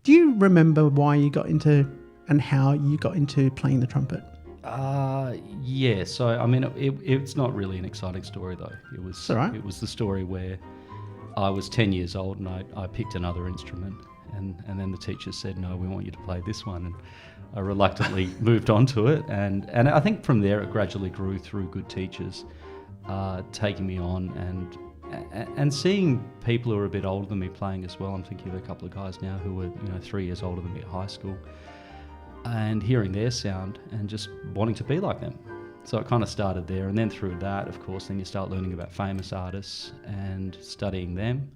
Do you remember why you got into and how you got into playing the trumpet? Yeah. So I mean, it's not really an exciting story though. It was. All right. It was the story where I was 10 years old and I picked another instrument, and then the teacher said, "No, we want you to play this one." And I reluctantly moved on to it, and I think from there it gradually grew through good teachers taking me on and seeing people who are a bit older than me playing as well. I'm thinking of a couple of guys now who were 3 years older than me at high school, and hearing their sound and just wanting to be like them. So it kind of started there, and then through that, of course, then you start learning about famous artists and studying them.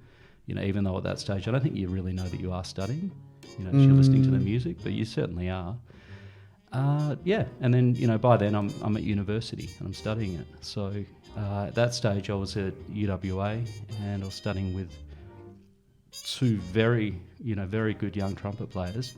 Even though at that stage I don't think you really know that you are studying. You're listening to the music, but you certainly are. And then by then I'm at university and I'm studying it. So at that stage I was at UWA and I was studying with two very good young trumpet players.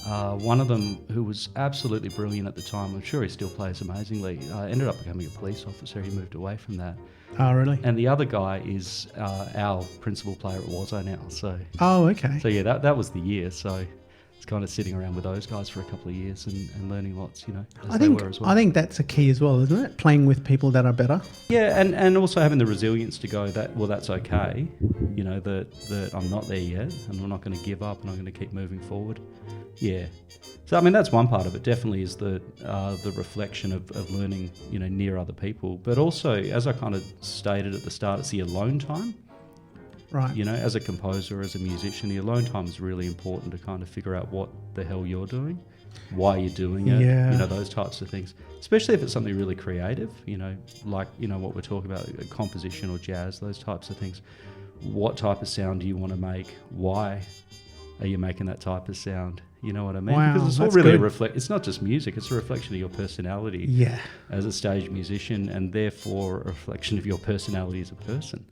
One of them, who was absolutely brilliant at the time, I'm sure he still plays amazingly, ended up becoming a police officer. He moved away from that. Oh, really? And the other guy is our principal player at WASO now. So. Oh, okay. So yeah, that was the year. So it's kind of sitting around with those guys for a couple of years and learning lots, as they were as well. I think that's a key as well, isn't it? Playing with people that are better. Yeah, and also having the resilience to go that's okay. That I'm not there yet, and I'm not going to give up, and I'm going to keep moving forward. Yeah. So I mean, that's one part of it. Definitely is the reflection of learning, near other people. But also, as I kind of stated at the start, it's the alone time. Right. As a composer, as a musician, the alone time is really important to kind of figure out what the hell you're doing, why you're doing it, Yeah. Those types of things. Especially if it's something really creative, like, what we're talking about, composition or jazz, those types of things. What type of sound do you want to make? Why are you making that type of sound? You know what I mean? Wow, because it's all that's really good. it's not just music, it's a reflection of your personality Yeah. as a stage musician, and therefore a reflection of your personality as a person.